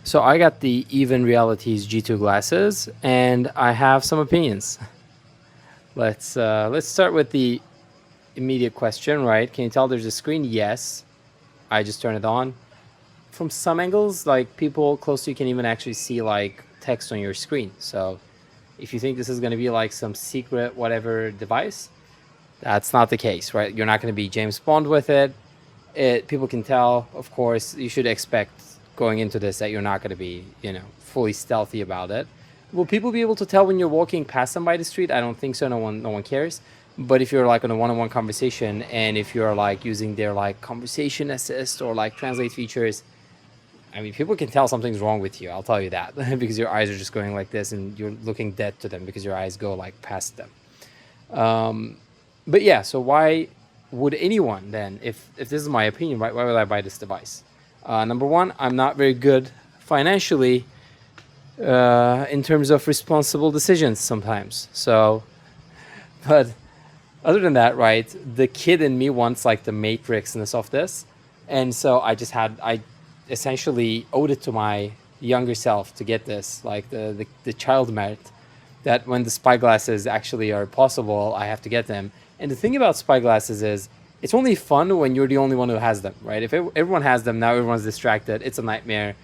So I got the Even Realities G2 glasses, and I have some opinions. Let's start with the immediate question, right? Can you tell there's a screen? Yes. I just turn it on. From some angles, like people close to you can even actually see like text on your screen. So if you think this is going to be like some secret whatever device, that's not the case, right? You're not going to be James Bond with it. People can tell, of course. You should expect going into this that you're not going to be, fully stealthy about it. Will people be able to tell when you're walking past them by the street? I don't think so. No one cares. But if you're like on a one-on-one conversation, and if you're like using their like conversation assist or like translate features, I mean, people can tell something's wrong with you. I'll tell you that because your eyes are just going like this, and you're looking dead to them because your eyes go like past them. But yeah, so why would anyone then, if this is my opinion, why would I buy this device? Number one, I'm not very good financially in terms of responsible decisions sometimes. So, but other than that, right, the kid in me wants like the matrixness of this. And so I essentially owed it to my younger self to get this, like the child merit that when the spy glasses actually are possible, I have to get them. And the thing about spy glasses is it's only fun when you're the only one who has them, right? If everyone has them, now everyone's distracted. It's a nightmare,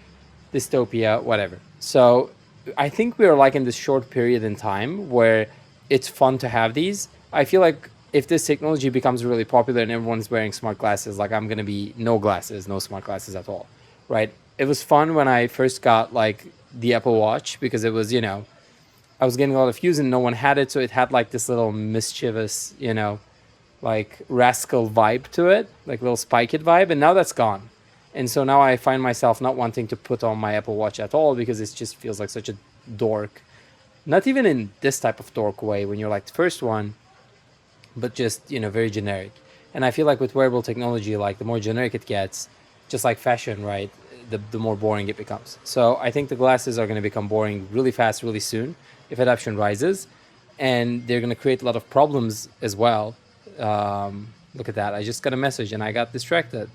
dystopia, whatever. So I think we are like in this short period in time where it's fun to have these. I feel like if this technology becomes really popular and everyone's wearing smart glasses, like I'm going to be no glasses, no smart glasses at all, right? It was fun when I first got like the Apple Watch because it was, I was getting a lot of views and no one had it. So it had like this little mischievous, like rascal vibe to it, like little spy kid vibe. And now that's gone. And so now I find myself not wanting to put on my Apple Watch at all because it just feels like such a dork. Not even in this type of dork way when you're like the first one, but just, very generic. And I feel like with wearable technology, like the more generic it gets, just like fashion, right? The more boring it becomes. So I think the glasses are going to become boring really fast, really soon if adoption rises. And they're going to create a lot of problems as well. Look at that. I just got a message and I got distracted.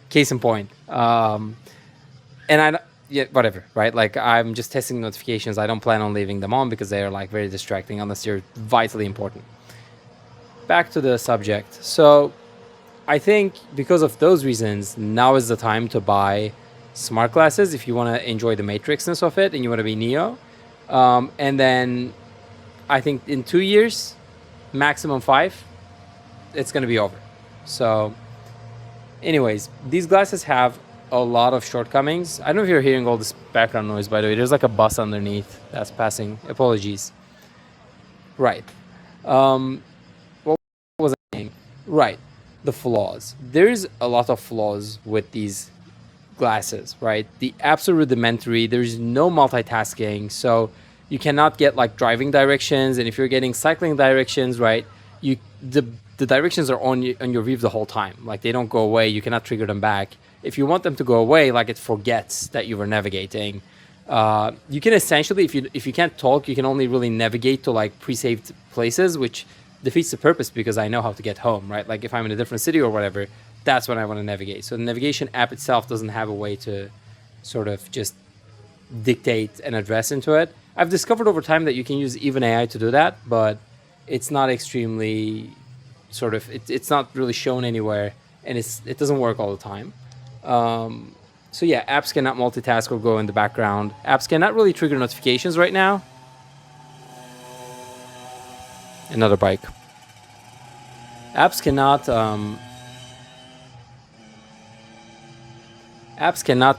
Case in point. And yeah, whatever, right? Like I'm just testing notifications. I don't plan on leaving them on because they are like very distracting unless they're vitally important. Back to the subject. So I think because of those reasons, now is the time to buy smart glasses if you want to enjoy the matrixness of it and you want to be Neo. And then I think in 2 years, maximum 5, it's going to be over. So anyways, these glasses have a lot of shortcomings. I don't know if you're hearing all this background noise, by the way. There's like a bus underneath that's passing. Apologies. Right. What was I saying? Right. The flaws. There's a lot of flaws with these glasses, right? The apps are rudimentary. There's no multitasking. So you cannot get like driving directions. And if you're getting cycling directions, right, the directions are on your view the whole time. Like they don't go away. You cannot trigger them back. If you want them to go away, like it forgets that you were navigating. You can essentially, if you can't talk, you can only really navigate to like pre-saved places, which defeats the purpose because I know how to get home, right? Like if I'm in a different city or whatever, that's when I want to navigate. So the navigation app itself doesn't have a way to sort of just dictate an address into it. I've discovered over time that you can use even AI to do that, but it's not extremely sort of, it's not really shown anywhere, and it doesn't work all the time. So yeah, apps cannot multitask or go in the background. Apps cannot really trigger notifications right now. Another bike. Apps cannot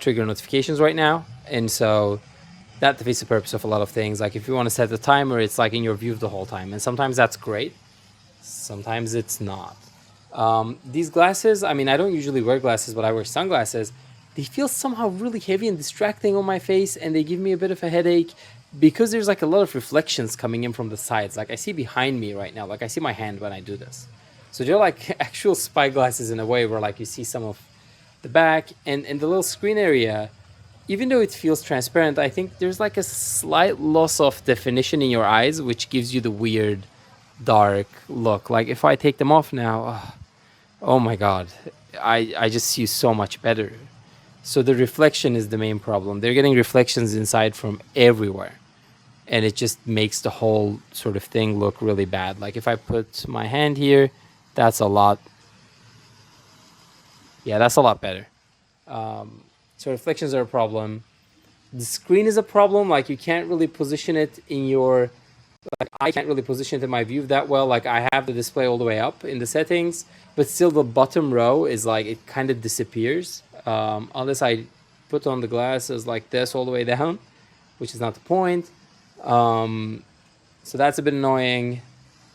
trigger notifications right now, and so that defeats the purpose of a lot of things. Like if you want to set the timer, it's like in your view the whole time, and sometimes that's great, sometimes it's not. These glasses, I mean, I don't usually wear glasses, but I wear sunglasses. They feel somehow really heavy and distracting on my face, and they give me a bit of a headache because there's like a lot of reflections coming in from the sides. Like I see behind me right now, like I see my hand when I do this. So they're like actual spy glasses in a way where like you see some of the back and the little screen area. Even though it feels transparent, I think there's like a slight loss of definition in your eyes, which gives you the weird dark look. Like if I take them off now, oh my god, I just see so much better. So the reflection is the main problem. They're getting reflections inside from everywhere, and it just makes the whole sort of thing look really bad. Like if I put my hand here, that's a lot. Yeah, that's a lot better. So reflections are a problem. The screen is a problem. Like you can't really position it in your, like I can't really position it in my view that well. Like I have the display all the way up in the settings, but still the bottom row is like, it kind of disappears. Unless I put on the glasses like this all the way down, which is not the point. So that's a bit annoying.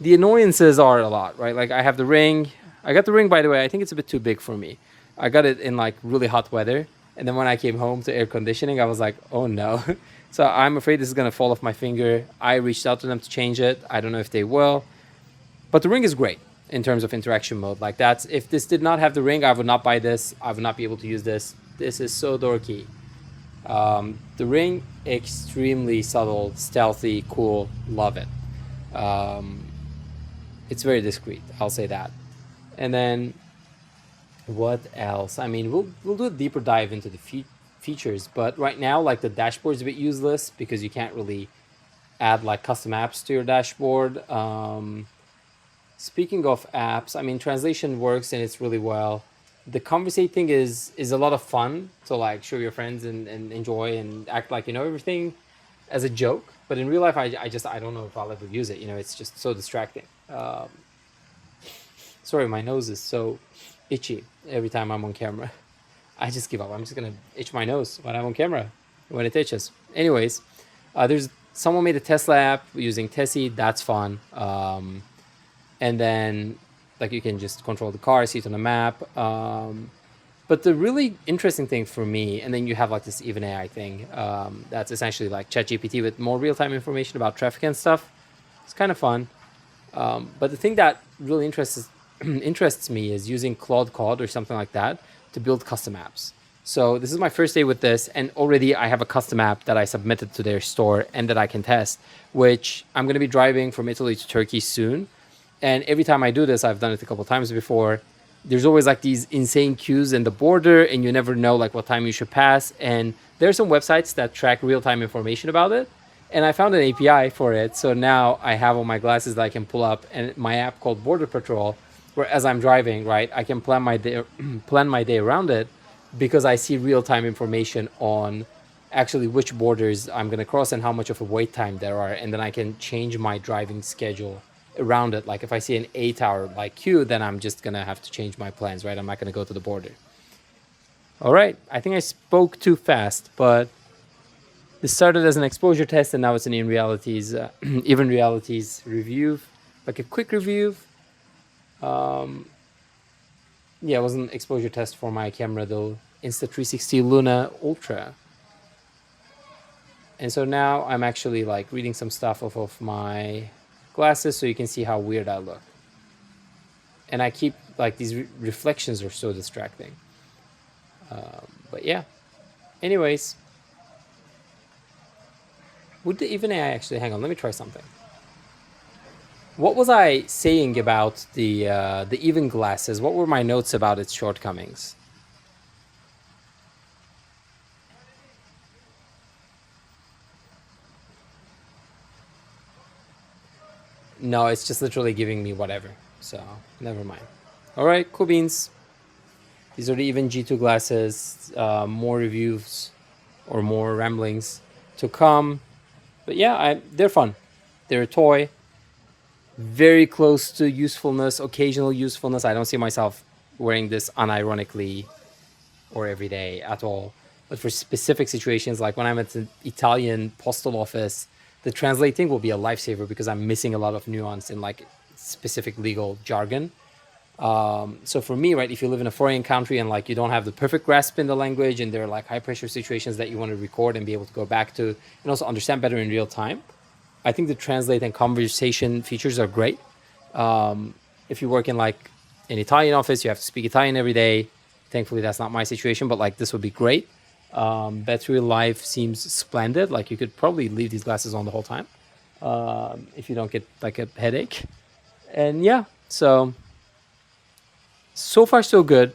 The annoyances are a lot, right? Like I have the ring. I got the ring, by the way. I think it's a bit too big for me. I got it in like really hot weather. And then when I came home to air conditioning, I was like, oh no. So I'm afraid this is going to fall off my finger. I reached out to them to change it. I don't know if they will. But the ring is great in terms of interaction mode. Like that's, if this did not have the ring, I would not buy this. I would not be able to use this. This is so dorky. The ring, extremely subtle, stealthy, cool. Love it. It's very discreet. I'll say that. And then what else? I mean, we'll do a deeper dive into the features, but right now, like the dashboard's a bit useless because you can't really add like custom apps to your dashboard. Speaking of apps, I mean, translation works and it's really well. The conversate thing is a lot of fun to like show your friends and enjoy and act like you know everything as a joke. But in real life, I don't know if I'll ever use it. You know, it's just so distracting. Sorry, my nose is so itchy every time I'm on camera. I just give up. I'm just gonna itch my nose when I'm on camera when it itches. Anyways, there's someone made a Tesla app using Tessie. That's fun. And then like you can just control the car, see it on the map. But the really interesting thing for me, and then you have like this even AI thing, that's essentially like ChatGPT with more real-time information about traffic and stuff. It's kind of fun. But the thing that really interests me is using Claude Code or something like that to build custom apps. So this is my first day with this, and already I have a custom app that I submitted to their store and that I can test, which I'm going to be driving from Italy to Turkey soon. And every time I do this, I've done it a couple of times before, there's always like these insane queues in the border and you never know like what time you should pass. And there are some websites that track real-time information about it. And I found an API for it. So now I have on my glasses that I can pull up, and my app called Border Patrol, where as I'm driving, right, I can plan my day around it because I see real-time information on actually which borders I'm going to cross and how much of a wait time there are. And then I can change my driving schedule around it. Like if I see an 8-hour like queue, then I'm just going to have to change my plans, right? I'm not going to go to the border. All right. I think I spoke too fast, but this started as an exposure test and now it's an even realities review, like a quick review. Yeah, it was an exposure test for my camera though, Insta360 Luna Ultra. And so now I'm actually like reading some stuff off of my glasses so you can see how weird I look. And I keep like these reflections are so distracting. But yeah, anyways, would the even AI actually, hang on, let me try something. What was I saying about the even glasses? What were my notes about its shortcomings? No, it's just literally giving me whatever. So never mind. All right, cool beans. These are the even G2 glasses. More reviews or more ramblings to come. But yeah, they're fun. They're a toy. Very close to usefulness, occasional usefulness. I don't see myself wearing this unironically or every day at all. But for specific situations, like when I'm at the Italian postal office, the translating will be a lifesaver because I'm missing a lot of nuance in like specific legal jargon. So for me, right, if you live in a foreign country and like you don't have the perfect grasp in the language and there are like high pressure situations that you want to record and be able to go back to and also understand better in real time, I think the translate and conversation features are great. If you work in like an Italian office, you have to speak Italian every day. Thankfully, that's not my situation, but like this would be great. Battery life seems splendid. Like you could probably leave these glasses on the whole time if you don't get like a headache. And yeah, so far so good.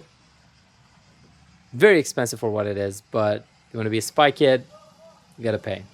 Very expensive for what it is, but you want to be a spy kid, you gotta pay.